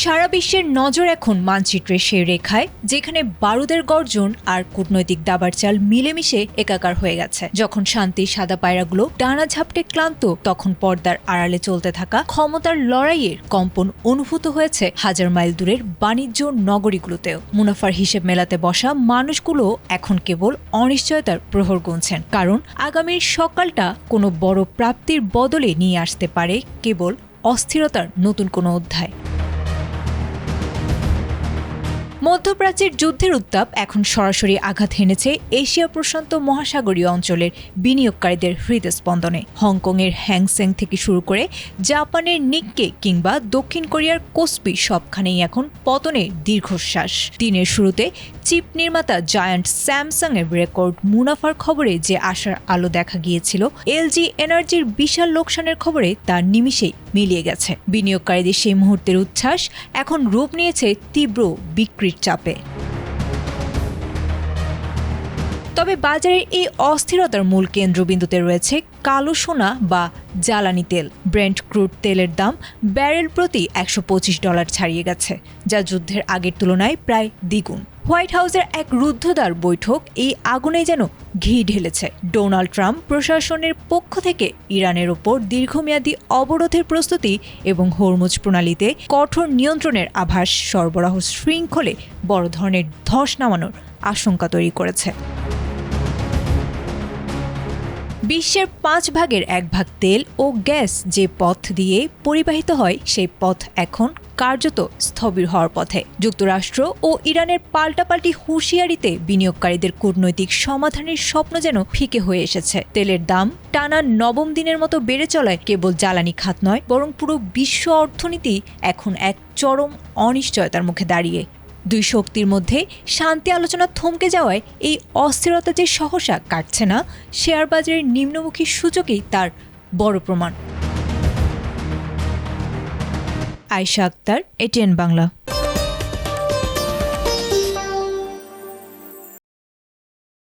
সারা বিশ্বের নজর এখন মানচিত্রের সেই রেখায় যেখানে বারুদের গর্জন আর কূটনৈতিক দাবার চাল মিলেমিশে একাকার হয়ে গেছে। যখন শান্তির সাদা পায়রাগুলো ডানা ঝাপটে ক্লান্ত, তখন পর্দার আড়ালে চলতে থাকা ক্ষমতার লড়াইয়ের কম্পন অনুভূত হয়েছে হাজার মাইল দূরের বাণিজ্য নগরীগুলোতেও। মুনাফার হিসেব মেলাতে বসা মানুষগুলো এখন কেবল অনিশ্চয়তার প্রহর গুনছেন, কারণ আগামীর সকালটা কোনো বড় প্রাপ্তির বদলে নিয়ে আসতে পারে কেবল অস্থিরতার নতুন কোনো অধ্যায়। মধ্যপ্রাচ্যের যুদ্ধের উত্তাপ এখন সরাসরি আঘাত হেনেছে এশিয়া প্রশান্ত মহাসাগরীয় অঞ্চলের বিনিয়োগকারীদের হৃদস্পন্দনে। হংকংয়ের হ্যাংসেং থেকে শুরু করে জাপানের নিক্কে কিংবা দক্ষিণ কোরিয়ার কোসপি সবখানেই এখন পতনের দীর্ঘশ্বাস। দিনের শুরুতে চিপ নির্মাতা জায়ান্ট স্যামসাংয়ের রেকর্ড মুনাফার খবরে যে আশার আলো দেখা গিয়েছিল, এলজি এনার্জির বিশাল লোকসানের খবরে তা নিমিষেই মিলিয়ে গেছে। বিনিয়োগকারীদের সেই মুহূর্তের উচ্ছ্বাস এখন রূপ নিয়েছে তীব্র বিক্রির চাপে। তবে বাজারের এই অস্থিরতার মূল কেন্দ্রবিন্দুতে রয়েছে কালো সোনা বা জ্বালানি তেল। ব্রেন্ট ক্রুড তেলের দাম ব্যারেল প্রতি $125 ছাড়িয়ে গেছে, যা যুদ্ধের আগের তুলনায় প্রায় দ্বিগুণ। হোয়াইট হাউসের এক রুদ্ধদ্বার বৈঠক এই আগুনে যেন ঘি ঢেলেছে। ডোনাল্ড ট্রাম্প প্রশাসনের পক্ষ থেকে ইরানের ওপর দীর্ঘমেয়াদী অবরোধের প্রস্তুতি এবং হরমুজ প্রণালীতে কঠোর নিয়ন্ত্রণের আভাস সরবরাহ শৃঙ্খলে বড় ধরনের ধস নামানোর আশঙ্কা তৈরি করেছে। বিশ্বের 5 ভাগের 1 ভাগ তেল ও গ্যাস যে পথ দিয়ে পরিবাহিত হয়, সেই পথ এখন কার্যত স্থবির হওয়ার পথে। যুক্তরাষ্ট্র ও ইরানের পাল্টাপাল্টি হুঁশিয়ারিতে বিনিয়োগকারীদের কূটনৈতিক সমাধানের স্বপ্ন যেন ফিকে হয়ে এসেছে। তেলের দাম টানা 9ম দিনের মতো বেড়ে চলায় কেবল জ্বালানি খাত নয়, বরং পুরো বিশ্ব অর্থনীতি এখন এক চরম অনিশ্চয়তার মুখে দাঁড়িয়ে। দুই শক্তির মধ্যে শান্তি আলোচনা থমকে যাওয়ায় এই অস্থিরতা যে সহসা কাটছে না, শেয়ার বাজারের নিম্নমুখী সূচকেই তার বড় প্রমাণ। আয়েশা আক্তার, ATN বাংলা।